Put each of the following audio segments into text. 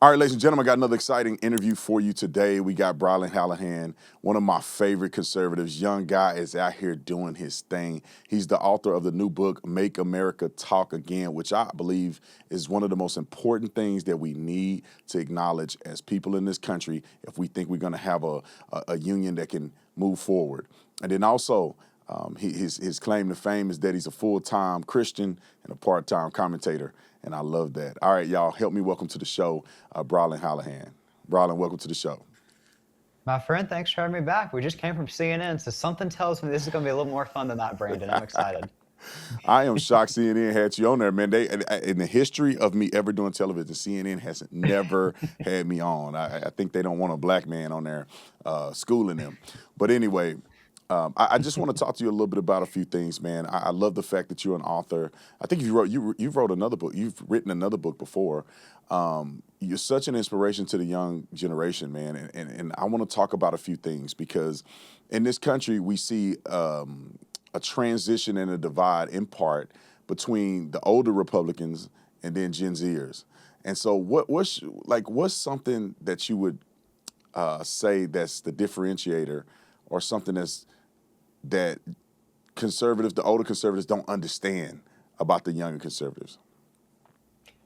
All right, ladies and gentlemen, I got another exciting interview for you today. We got Brilyn Hollyhand, one of my favorite conservatives. Young guy is out here doing his thing. He's the author of the new book, Make America Talk Again, which I believe is one of the most important things that we need to acknowledge as people in this country if we think we're going to have a union that can move forward. And then also, his claim to fame is that he's a full-time Christian and a part-time commentator, and I love that. All right, y'all, help me welcome to the show, Brilyn Hollyhand. Brilyn, welcome to the show. My friend, thanks for having me back. We just came from CNN, so something tells me this is going to be a little more fun than that, Brandon. I'm excited. I am shocked CNN had you on there, man. They in the history of me ever doing television, CNN has never had me on. I think they don't want a black man on there schooling them. But anyway, I just want to talk to you a little bit about a few things, man. I love the fact that you're an author. I think you've wrote another book. You've written another book before. You're such an inspiration to the young generation, man. And I want to talk about a few things because in this country we see a transition and a divide in part between the older Republicans and then Gen Zers. And so what's something that you would say that's the differentiator or something that conservatives, the older conservatives, don't understand about the younger conservatives?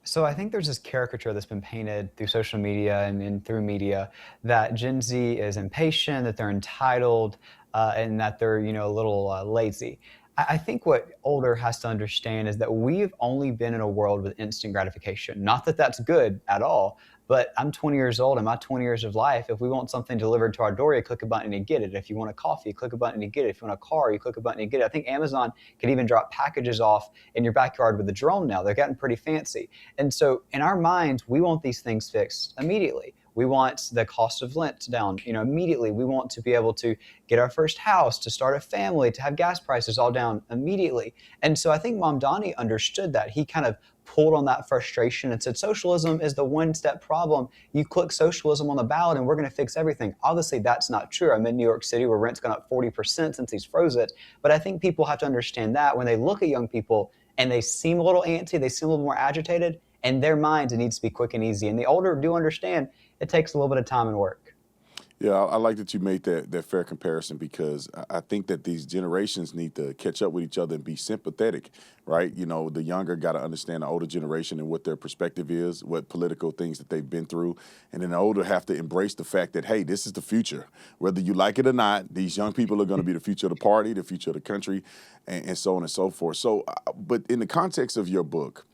So I think there's this caricature that's been painted through social media and through media that Gen Z is impatient, that they're entitled, and that they're a little lazy. I think what older has to understand is that we've only been in a world with instant gratification. Not that that's good at all, but I'm 20 years old. In my 20 years of life, if we want something delivered to our door, you click a button and you get it. If you want a coffee, you click a button and you get it. If you want a car, you click a button and you get it. I think Amazon can even drop packages off in your backyard with a drone now. They're getting pretty fancy. And so in our minds, we want these things fixed immediately. We want the cost of rent down, immediately. We want to be able to get our first house, to start a family, to have gas prices all down immediately. And so I think Mamdani understood that. He kind of pulled on that frustration and said, socialism is the one-step problem. You click socialism on the ballot and we're going to fix everything. Obviously, that's not true. I'm in New York City where rent's gone up 40% since he's froze it. But I think people have to understand that when they look at young people and they seem a little antsy, they seem a little more agitated, in their minds, it needs to be quick and easy. And the older do understand it takes a little bit of time and work. Yeah, I like that you made that fair comparison because I think that these generations need to catch up with each other and be sympathetic, right? The younger got to understand the older generation and what their perspective is, what political things that they've been through. And then the older have to embrace the fact that, hey, this is the future. Whether you like it or not, these young people are going to be the future of the party, the future of the country, and so on and so forth. So, but in the context of your book,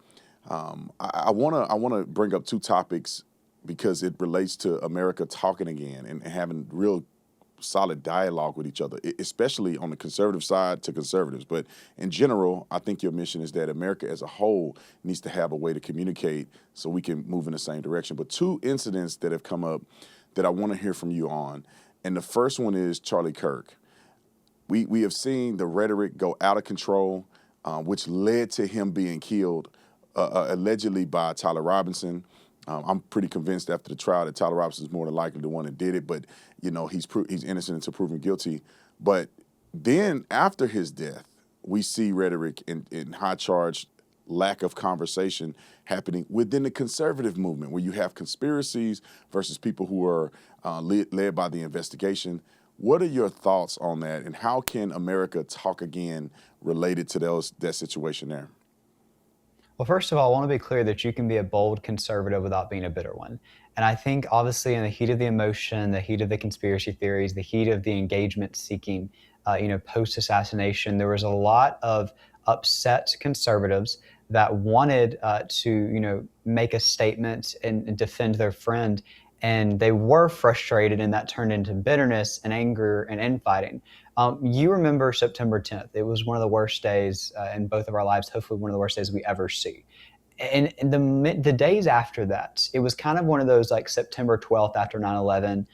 I wanna bring up two topics because it relates to America talking again and having real solid dialogue with each other, especially on the conservative side to conservatives. But in general, I think your mission is that America as a whole needs to have a way to communicate so we can move in the same direction. But two incidents that have come up that I want to hear from you on. And the first one is Charlie Kirk. We have seen the rhetoric go out of control, which led to him being killed allegedly by Tyler Robinson. I'm pretty convinced after the trial that Tyler Robinson is more than likely the one that did it, but he's innocent until proven guilty. But then after his death, we see rhetoric and high charge lack of conversation happening within the conservative movement, where you have conspiracies versus people who are led by the investigation. What are your thoughts on that, and how can America talk again related to that situation there? Well, first of all, I want to be clear that you can be a bold conservative without being a bitter one. And I think, obviously, in the heat of the emotion, the heat of the conspiracy theories, the heat of the engagement seeking, post-assassination, there was a lot of upset conservatives that wanted to, make a statement and defend their friend. And they were frustrated, and that turned into bitterness and anger and infighting. You remember September 10th. It was one of the worst days in both of our lives, hopefully one of the worst days we ever see. And the days after that, it was kind of one of those like September 12th after 9/11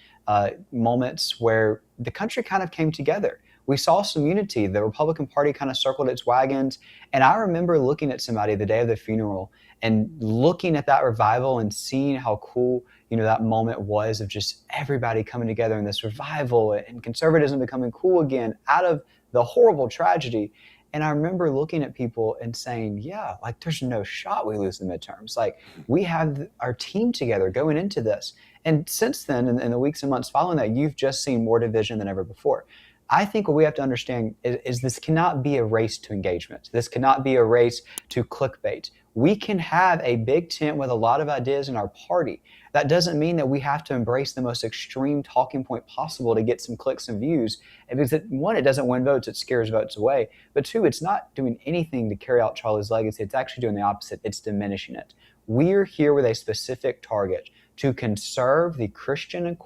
moments where the country kind of came together. We saw some unity. The Republican Party kind of circled its wagons. And I remember looking at somebody the day of the funeral and looking at that revival and seeing how cool, that moment was of just everybody coming together in this revival and conservatism becoming cool again out of the horrible tragedy. And I remember looking at people and saying, yeah, like there's no shot we lose the midterms. Like we have our team together going into this. And since then, in the weeks and months following that, you've just seen more division than ever before. I think what we have to understand is this cannot be a race to engagement. This cannot be a race to clickbait. We can have a big tent with a lot of ideas in our party. That doesn't mean that we have to embrace the most extreme talking point possible to get some clicks and views. And because one, it doesn't win votes, it scares votes away. But two, it's not doing anything to carry out Charlie's legacy. It's actually doing the opposite. It's diminishing it. We're here with a specific target to conserve the Christian and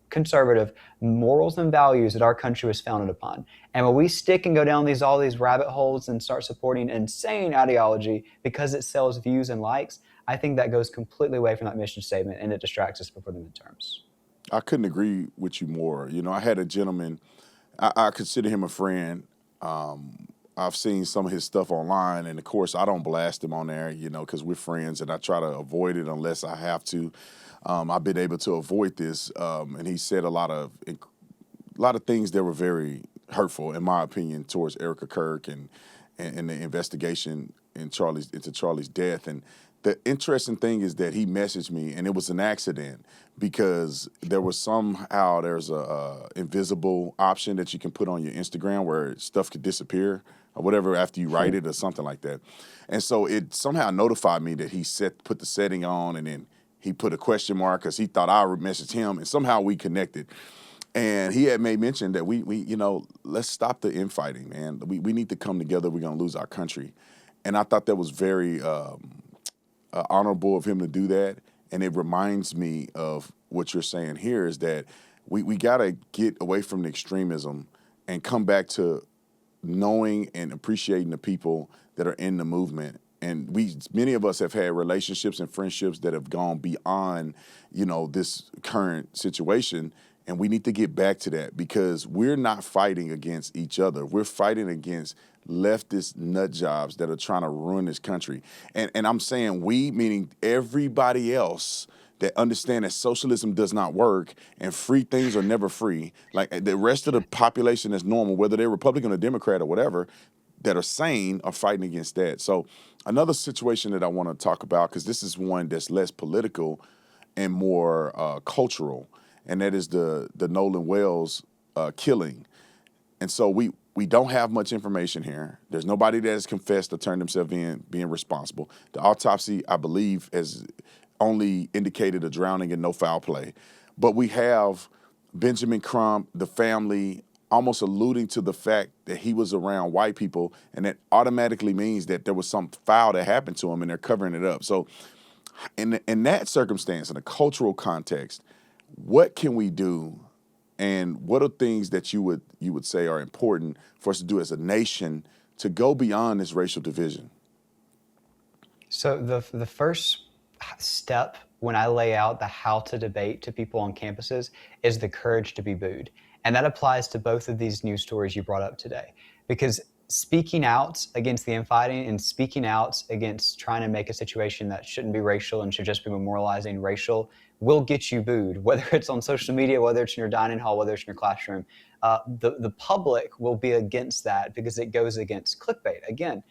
conservative morals and values that our country was founded upon. And when we stick and go down all these rabbit holes and start supporting insane ideology because it sells views and likes, I think that goes completely away from that mission statement and it distracts us before the midterms. I couldn't agree with you more. You know, I had a gentleman, I consider him a friend. I've seen some of his stuff online, and of course, I don't blast him on there, you know, because we're friends, and I try to avoid it unless I have to. I've been able to avoid this, and he said a lot of things that were very hurtful, in my opinion, towards Erica Kirk and the investigation into Charlie's death. And the interesting thing is that he messaged me, and it was an accident because there's a invisible option that you can put on your Instagram where stuff could disappear or whatever after you write it or something like that. And so it somehow notified me that he put the setting on, and then he put a question mark because he thought I messaged him, and somehow we connected. And he had made mention that we let's stop the infighting, man. We need to come together. We're going to lose our country. And I thought that was very honorable of him to do that. And it reminds me of what you're saying here is that we got to get away from the extremism and come back to knowing and appreciating the people that are in the movement. And many of us have had relationships and friendships that have gone beyond, this current situation. And we need to get back to that because we're not fighting against each other. We're fighting against leftist nut jobs that are trying to ruin this country. And I'm saying we, meaning everybody else that understand that socialism does not work and free things are never free. Like the rest of the population that's normal, whether they're Republican or Democrat or whatever, that are sane are fighting against that. So another situation that I want to talk about, because this is one that's less political and more cultural, and that is the Nolan Wells killing. And so we don't have much information here. There's nobody that has confessed or turned themselves in being responsible. The autopsy, I believe, has only indicated a drowning and no foul play. But we have Benjamin Crump, the family, almost alluding to the fact that he was around white people, and that automatically means that there was some foul that happened to him, and they're covering it up. So in that circumstance, in a cultural context, what can we do, and what are things that you would say are important for us to do as a nation to go beyond this racial division? So the first step when I lay out the how to debate to people on campuses is the courage to be booed. And that applies to both of these news stories you brought up today. Because speaking out against the infighting and speaking out against trying to make a situation that shouldn't be racial and should just be memorializing racial will get you booed, whether it's on social media, whether it's in your dining hall, whether it's in your classroom. The public will be against that because it goes against clickbait again.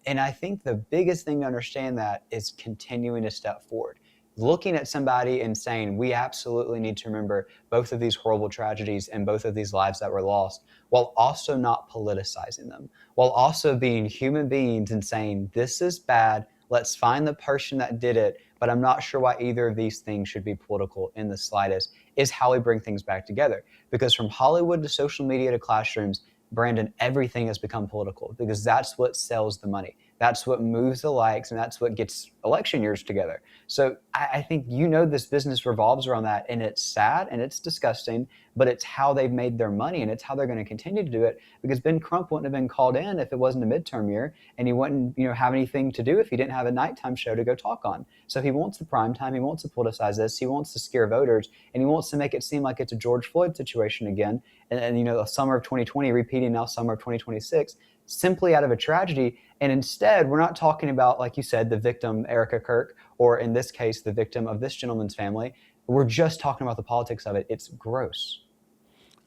And I think the biggest thing to understand that is continuing to step forward. Looking at somebody and saying, we absolutely need to remember both of these horrible tragedies and both of these lives that were lost, while also not politicizing them, while also being human beings and saying, this is bad, let's find the person that did it, but I'm not sure why either of these things should be political in the slightest, is how we bring things back together. Because from Hollywood to social media to classrooms, Brandon, everything has become political because that's what sells the money. That's what moves the likes, and that's what gets election years together. So I think this business revolves around that, and it's sad and it's disgusting, but it's how they've made their money, and it's how they're going to continue to do it, because Ben Crump wouldn't have been called in if it wasn't a midterm year, and he wouldn't have anything to do if he didn't have a nighttime show to go talk on. So he wants the prime time, he wants to politicize this, he wants to scare voters, and he wants to make it seem like it's a George Floyd situation again, and the summer of 2020 repeating now summer of 2026, simply out of a tragedy. And instead, we're not talking about, like you said, the victim, Erica Kirk, or in this case, the victim of this gentleman's family. We're just talking about the politics of it. It's gross.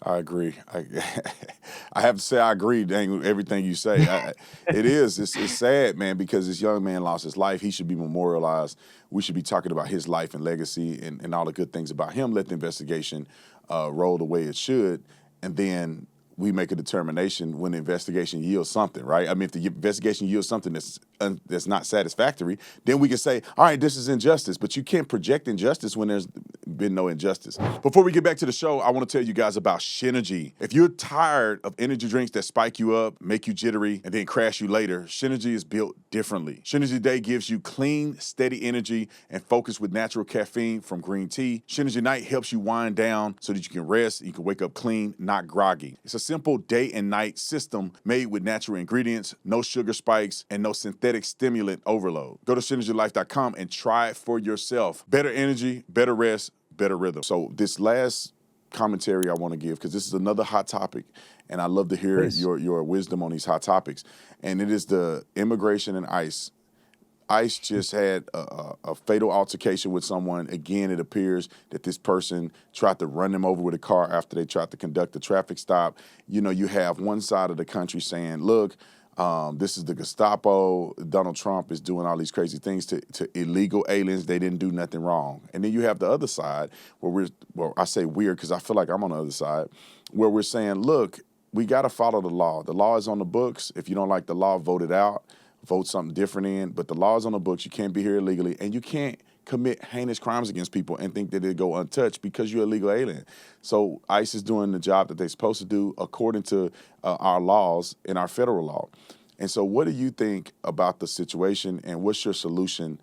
I agree. I have to say I agree, dang, with everything you say. It is. It's sad, man, because this young man lost his life. He should be memorialized. We should be talking about his life and legacy and all the good things about him. Let the investigation roll the way it should, and then we make a determination when the investigation yields something, right? I mean, if the investigation yields something that's not satisfactory, then we can say, all right, this is injustice. But you can't project injustice when there's been no injustice. Before we get back to the show, I want to tell you guys about Synergy. If you're tired of energy drinks that spike you up, make you jittery, and then crash you later, Synergy is built differently. Synergy Day gives you clean, steady energy and focus with natural caffeine from green tea. Synergy Night helps you wind down so that you can rest, you can wake up clean, not groggy. It's a simple day and night system made with natural ingredients, no sugar spikes, and no synthetic stimulant overload. Go to synergylife.com and try it for yourself. Better energy, better rest, better rhythm. So this last commentary I want to give, because this is another hot topic, and I love to hear your wisdom on these hot topics, and it is the immigration and ICE. ICE just had a fatal altercation with someone. Again, it appears that this person tried to run them over with a car after they tried to conduct a traffic stop. You know, you have one side of the country saying, look, this is the Gestapo. Donald Trump is doing all these crazy things to illegal aliens. They didn't do nothing wrong. And then you have the other side where I say weird because I feel like I'm on the other side, where we're saying, look, we got to follow the law. The law is on the books. If you don't like the law, vote it out. Vote something different in, but the law is on the books. You can't be here illegally, and you can't commit heinous crimes against people and think that they go untouched because you're a legal alien. So ICE is doing the job that they're supposed to do according to our laws and our federal law. And so what do you think about the situation, and what's your solution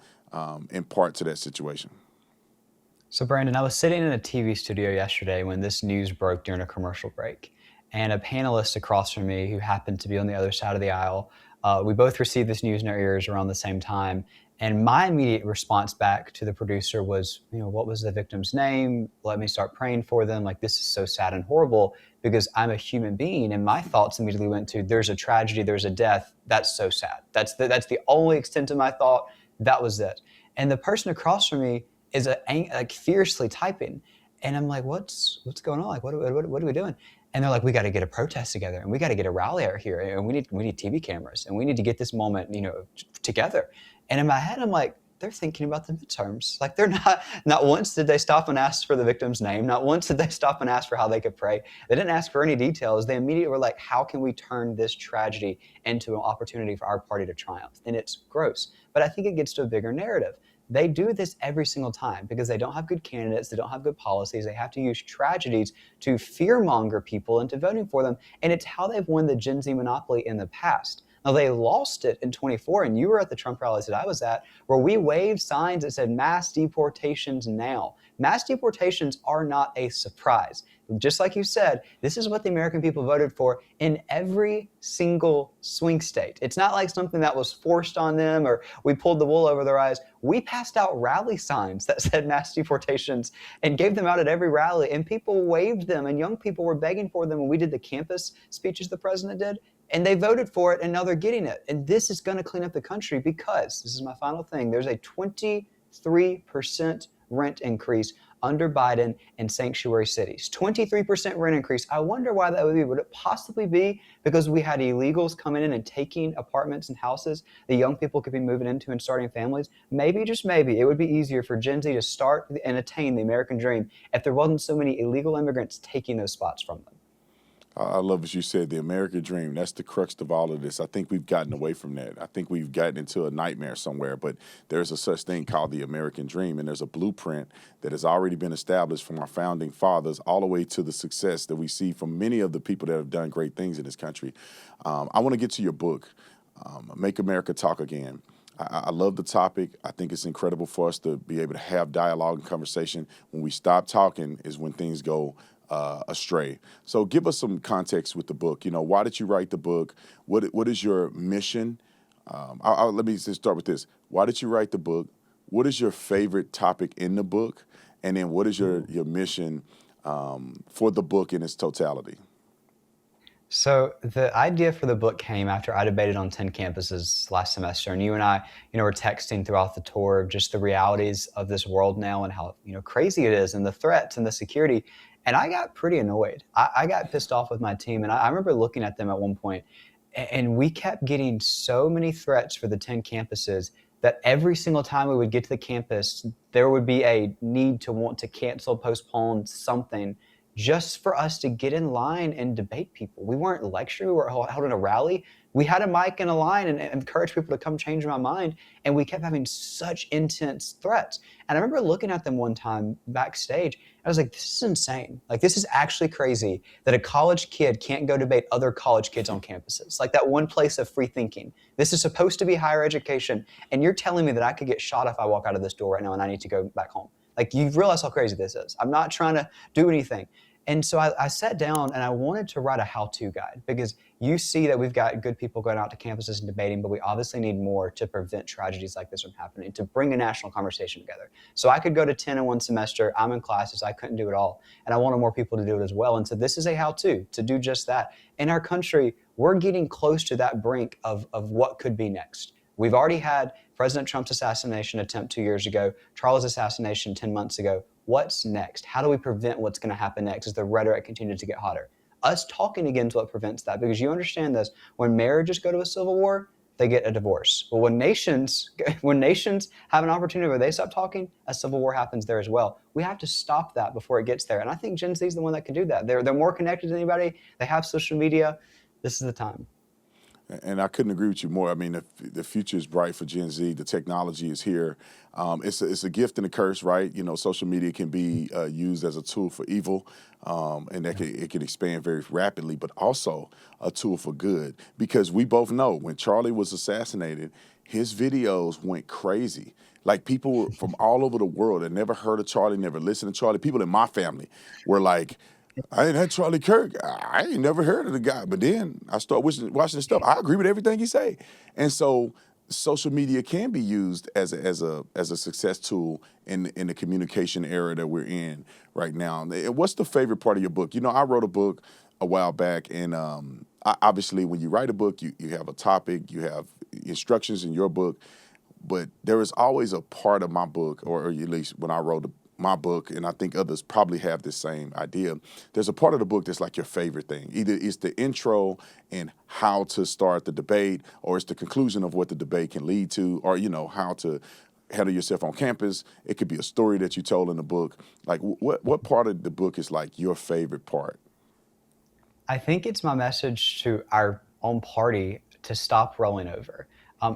in part to that situation? So, Brandon, I was sitting in a TV studio yesterday when this news broke during a commercial break, and a panelist across from me who happened to be on the other side of the aisle, we both received this news in our ears around the same time. And my immediate response back to the producer was, what was the victim's name? Let me start praying for them. Like, this is so sad and horrible, because I'm a human being. And my thoughts immediately went to, there's a tragedy, there's a death. That's so sad. That's the only extent of my thought. That was it. And the person across from me is like fiercely typing. And I'm like, what's going on? Like, what are we doing? And they're like, we got to get a protest together, and we got to get a rally out here, and we need TV cameras, and we need to get this moment, together. And in my head, I'm like, they're thinking about the midterms. Like, they're not once did they stop and ask for the victim's name. Not once did they stop and ask for how they could pray. They didn't ask for any details. They immediately were like, how can we turn this tragedy into an opportunity for our party to triumph? And it's gross. But I think it gets to a bigger narrative. They do this every single time because they don't have good candidates, they don't have good policies, they have to use tragedies to fearmonger people into voting for them, and it's how they've won the Gen Z monopoly in the past. Now, they lost it in 24, and you were at the Trump rallies that I was at, where we waved signs that said mass deportations now. Mass deportations are not a surprise. Just like you said, this is what the American people voted for in every single swing state. It's not like something that was forced on them or we pulled the wool over their eyes. We passed out rally signs that said mass deportations and gave them out at every rally, and people waved them, and young people were begging for them when we did the campus speeches the president did. And they voted for it, and now they're getting it. And this is going to clean up the country because, this is my final thing, there's a 23% rent increase under Biden in sanctuary cities. 23% rent increase. I wonder why that would be. Would it possibly be because we had illegals coming in and taking apartments and houses that young people could be moving into and starting families? Maybe, just maybe, it would be easier for Gen Z to start and attain the American dream if there wasn't so many illegal immigrants taking those spots from them. I love what you said, the American dream. That's the crux of all of this. I think we've gotten away from that. I think we've gotten into a nightmare somewhere, but there's a such thing called the American dream, and there's a blueprint that has already been established from our founding fathers all the way to the success that we see from many of the people that have done great things in this country. I want to get to your book, Make America Talk Again. I love the topic. I think it's incredible for us to be able to have dialogue and conversation. When we stop talking is when things go astray. So give us some context with the book. Why did you write the book? What is your mission? Let me just start with this. Why did you write the book? What is your favorite topic in the book? And then what is your mission for the book in its totality? So the idea for the book came after I debated on 10 campuses last semester, and you and I, were texting throughout the tour of just the realities of this world now and how, crazy it is and the threats and the security. And I got pretty annoyed. I got pissed off with my team. And I remember looking at them at one point, and we kept getting so many threats for the 10 campuses that every single time we would get to the campus, there would be a need to want to cancel, postpone something just for us to get in line and debate people. We weren't lecturing, we were holding a rally. We had a mic and a line and encouraged people to come change my mind. And we kept having such intense threats. And I remember looking at them one time backstage. I was like, this is insane. Like, this is actually crazy that a college kid can't go debate other college kids on campuses. Like that one place of free thinking. This is supposed to be higher education. And you're telling me that I could get shot if I walk out of this door right now and I need to go back home. Like, you realize how crazy this is. I'm not trying to do anything. And so I sat down and I wanted to write a how-to guide, because you see that we've got good people going out to campuses and debating, but we obviously need more to prevent tragedies like this from happening, to bring a national conversation together. So I could go to 10 in one semester. I'm in classes. I couldn't do it all. And I wanted more people to do it as well. And so this is a how-to to do just that. In our country, we're getting close to that brink of what could be next. We've already had President Trump's assassination attempt 2 years ago, Charles' assassination 10 months ago. What's next? How do we prevent what's going to happen next as the rhetoric continues to get hotter? Us talking again is what prevents that, because you understand this. When marriages go to a civil war, they get a divorce. Well, when nations have an opportunity where they stop talking, a civil war happens there as well. We have to stop that before it gets there. And I think Gen Z is the one that can do that. They're more connected than anybody. They have social media. This is the time. And I couldn't agree with you more. I mean, the future is bright for Gen Z. The technology is here. It's a gift and a curse, right? You know, social media can be used as a tool for evil, and it can expand very rapidly, but also a tool for good. Because we both know when Charlie was assassinated, his videos went crazy. Like, people from all over the world that never heard of Charlie, never listened to Charlie, people in my family were like, I ain't had Charlie Kirk. I ain't never heard of the guy. But then I start watching the stuff. I agree with everything he say. And so social media can be used as a success tool in the communication era that we're in right now. What's the favorite part of your book? You know, I wrote a book a while back, and obviously when you write a book, you have a topic, you have instructions in your book, but there is always a part of my book, or at least when I wrote my book, and I think others probably have the same idea. There's a part of the book that's like your favorite thing. Either it's the intro and how to start the debate, or it's the conclusion of what the debate can lead to, or, you know, how to handle yourself on campus. It could be a story that you told in the book. Like, what part of the book is like your favorite part? I think it's my message to our own party to stop rolling over.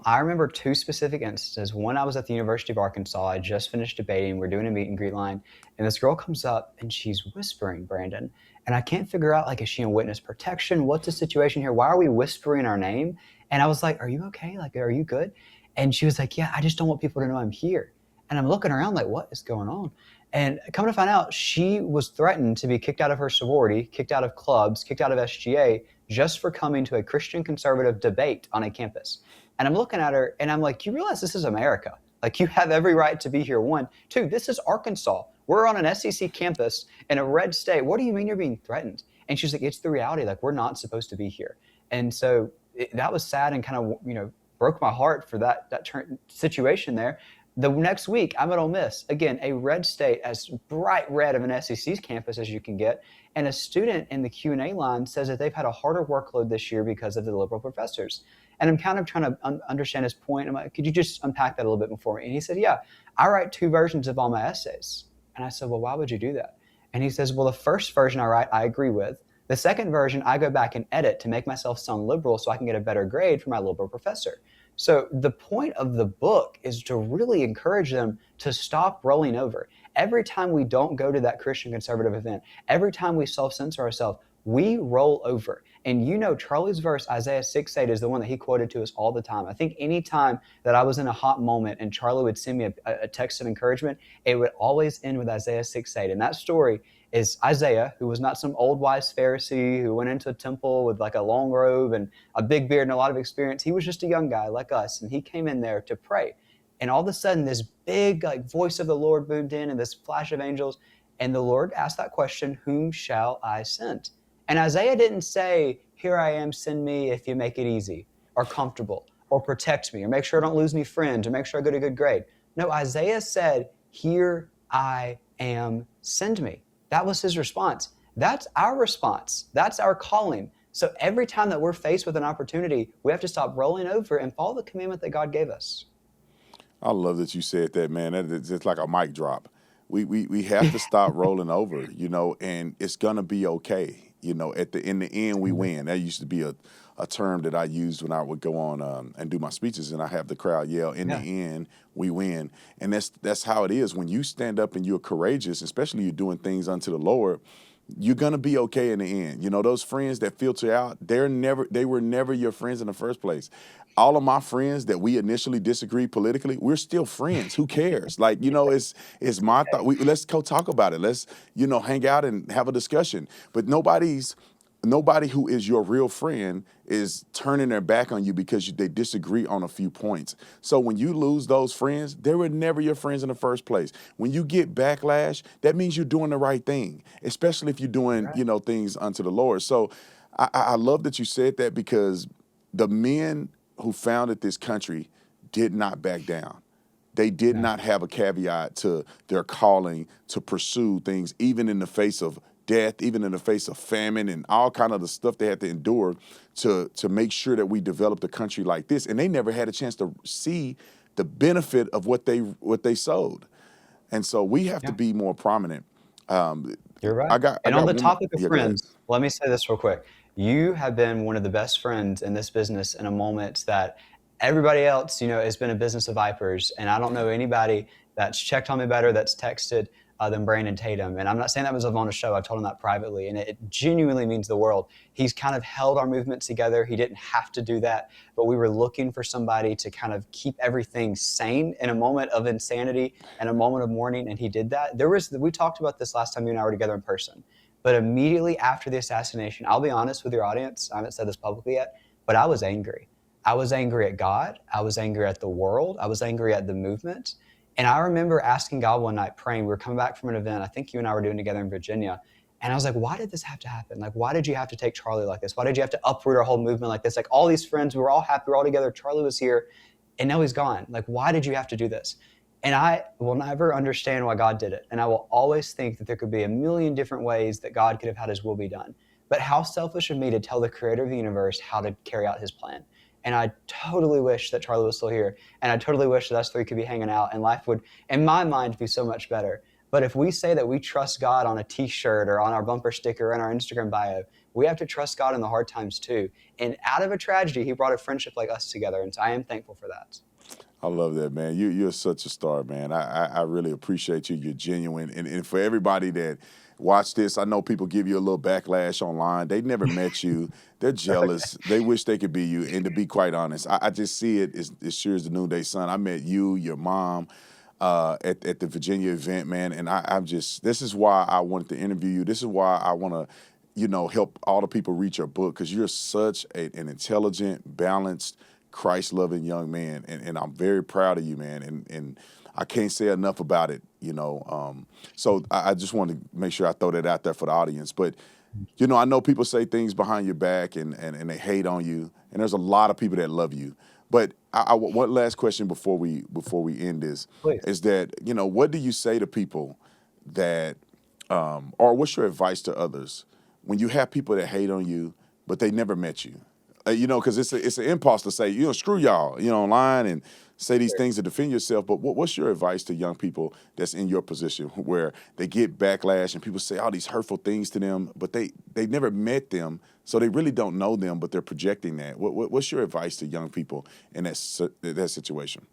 I remember two specific instances. One, I was at the University of Arkansas. I just finished debating. We're doing a meet and greet line. And this girl comes up and she's whispering, Brandon. And I can't figure out, like, is she in witness protection? What's the situation here? Why are we whispering our name? And I was like, are you okay? Like, are you good? And she was like, yeah, I just don't want people to know I'm here. And I'm looking around like, what is going on? And come to find out, she was threatened to be kicked out of her sorority, kicked out of clubs, kicked out of SGA, just for coming to a Christian conservative debate on a campus. And I'm looking at her and I'm like, you realize this is America? Like, you have every right to be here. One. Two, this is Arkansas. We're on an SEC campus in a red state. What do you mean you're being threatened? And she's like, it's the reality. Like, we're not supposed to be here. And so that was sad and kind of, broke my heart for that situation there. The next week, I'm at Ole Miss. Again, a red state, as bright red of an SEC's campus as you can get. And a student in the Q&A line says that they've had a harder workload this year because of the liberal professors. And I'm kind of trying to understand his point. I'm like, could you just unpack that a little bit for me? And he said, yeah, I write two versions of all my essays. And I said, well, why would you do that? And he says, well, the first version I write, I agree with. The second version, I go back and edit to make myself sound liberal so I can get a better grade for my liberal professor. So the point of the book is to really encourage them to stop rolling over. Every time we don't go to that Christian conservative event, every time we self-censor ourselves, we roll over. And Charlie's verse, Isaiah 6:8, is the one that he quoted to us all the time. I think any time that I was in a hot moment and Charlie would send me a text of encouragement, it would always end with Isaiah 6:8. And that story is Isaiah, who was not some old wise Pharisee who went into a temple with like a long robe and a big beard and a lot of experience. He was just a young guy like us, and he came in there to pray. And all of a sudden, this big voice of the Lord boomed in, and this flash of angels. And the Lord asked that question, whom shall I send? And Isaiah didn't say, here I am, send me if you make it easy or comfortable or protect me or make sure I don't lose any friends or make sure I get a good grade. No, Isaiah said, here I am, send me. That was his response. That's our response. That's our calling. So every time that we're faced with an opportunity, we have to stop rolling over and follow the commandment that God gave us. I love that you said that, man. That is just like a mic drop. We have to stop rolling over, and it's gonna be okay. In the end, we win. That used to be a term that I used when I would go on and do my speeches, and I have the crowd yell, "In the Yeah, end, we win." And that's how it is when you stand up and you're courageous, especially you're doing things unto the Lord. You're gonna be okay in the end. Those friends that filter out, they were never your friends in the first place. All of my friends that we initially disagreed politically, we're still friends. Who cares? Like, it's my thought. Let's go talk about it. Let's, hang out and have a discussion. But nobody who is your real friend is turning their back on you because they disagree on a few points. So when you lose those friends, they were never your friends in the first place. When you get backlash, that means you're doing the right thing, especially if you're doing, right. things unto the Lord. So I love that you said that because the men who founded this country did not back down. They did No. not have a caveat to their calling to pursue things, even in the face of death, even in the face of famine and all kind of the stuff they had to endure to make sure that we developed a country like this. And they never had a chance to see the benefit of what they sowed. And so we have to Yeah. be more prominent. Um, You're right. I And on got the one more. topic of Yeah, go ahead. friends, let me say this real quick. You have been one of the best friends in this business in a moment that everybody else, has been a business of vipers. And I don't know anybody that's checked on me better, that's texted than Brandon Tatum. And I'm not saying that was on a show. I've told him that privately. And it genuinely means the world. He's kind of held our movement together. He didn't have to do that, but we were looking for somebody to kind of keep everything sane in a moment of insanity and a moment of mourning, and he did that. We talked about this last time you and I were together in person, but immediately after the assassination, I'll be honest with your audience, I haven't said this publicly yet, but I was angry. I was angry at God. I was angry at the world. I was angry at the movement. And I remember asking God one night, praying. We were coming back from an event I think you and I were doing together in Virginia. And I was like, why did this have to happen? Like, why did you have to take Charlie like this? Why did you have to uproot our whole movement like this? Like, all these friends, we were all happy, we were all together. Charlie was here, and now he's gone. Like, why did you have to do this? And I will never understand why God did it. And I will always think that there could be a million different ways that God could have had his will be done. But how selfish of me to tell the creator of the universe how to carry out his plan. And I totally wish that Charlie was still here. And I totally wish that us three could be hanging out and life would, in my mind, be so much better. But if we say that we trust God on a t-shirt or on our bumper sticker or in our Instagram bio, we have to trust God in the hard times too. And out of a tragedy, he brought a friendship like us together. And so I am thankful for that. I love that, man. You're such a star, man. I really appreciate you. You're genuine. And for everybody that watch this, I know people give you a little backlash online. They never met you. They're jealous. They wish they could be you. And to be quite honest, I just see it as sure as the noonday sun. I met you, your mom, at the Virginia event, man. And this is why I wanted to interview you. This is why I want to, help all the people read your book because you're such an intelligent, balanced, Christ-loving young man, and I'm very proud of you, man. And I can't say enough about it, So I just want to make sure I throw that out there for the audience. But I know people say things behind your back and they hate on you, and there's a lot of people that love you. But one last question before we end this Please. is that what do you say to people that, or what's your advice to others when you have people that hate on you, but they never met you? Because it's an impulse to say, screw y'all, online and say these things to defend yourself. But what's your advice to young people that's in your position where they get backlash and people say all these hurtful things to them, but they never met them, so they really don't know them, but they're projecting that. What's your advice to young people in that situation?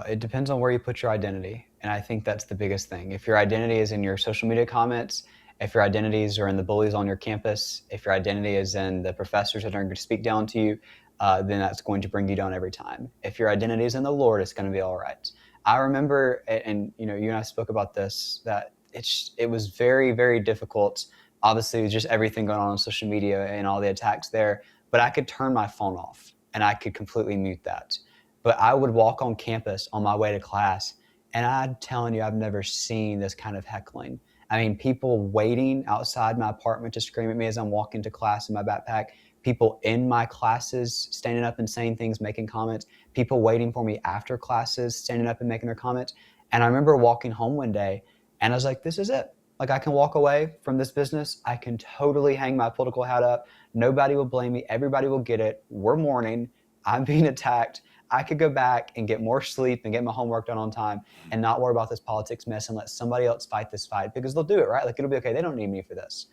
It depends on where you put your identity. And I think that's the biggest thing. If your identity is in your social media comments, if your identities are in the bullies on your campus, if your identity is in the professors that are going to speak down to you, then that's going to bring you down every time. If your identity is in the Lord, it's going to be all right. I remember, and you and I spoke about this, that it was very, very difficult. Obviously, it was just everything going on social media and all the attacks there. But I could turn my phone off and I could completely mute that. But I would walk on campus on my way to class, and I'm telling you, I've never seen this kind of heckling. I mean, people waiting outside my apartment to scream at me as I'm walking to class in my backpack, people in my classes standing up and saying things, making comments, people waiting for me after classes, standing up and making their comments. And I remember walking home one day and I was like, this is it. Like, I can walk away from this business. I can totally hang my political hat up. Nobody will blame me. Everybody will get it. We're mourning. I'm being attacked. I could go back and get more sleep and get my homework done on time and not worry about this politics mess and let somebody else fight this fight, because they'll do it, right? Like, it'll be okay. They don't need me for this.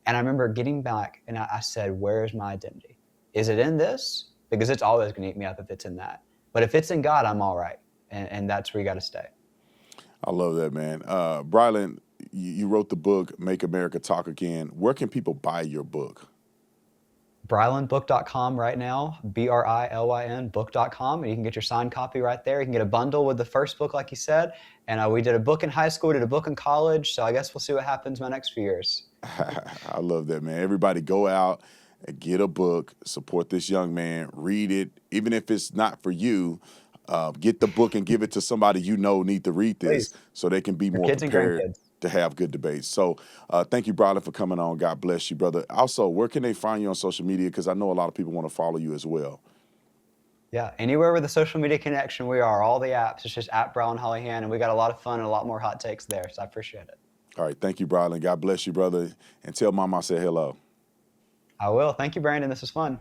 And I remember getting back and I said, where's my identity? Is it in this? Because it's always going to eat me up if it's in that. But if it's in God, I'm all right. And that's where you got to stay. I love that, man. Brilyn, you wrote the book, Make America Talk Again. Where can people buy your book? Brylynbook.com right now, Brilyn book.com, and you can get your signed copy right there. You can get a bundle with the first book, like you said. And we did a book in high school, we did a book in college, so I guess we'll see what happens my next few years. I love that, man. Everybody go out and get a book, support this young man, read it. Even if it's not for you, get the book and give it to somebody you know need to read this Please, so they can be your more kids and prepared grandkids. to have good debates. So thank you, Brilyn, for coming on. God bless you, brother. Also, where can they find you on social media? Because I know a lot of people want to follow you as well. Yeah, anywhere with a social media connection, we are. All the apps. It's just at Brilyn Hollyhand, and we got a lot of fun and a lot more hot takes there, so I appreciate it. All right. Thank you, Brilyn. God bless you, brother. And tell Mama I said hello. I will. Thank you, Brandon. This was fun.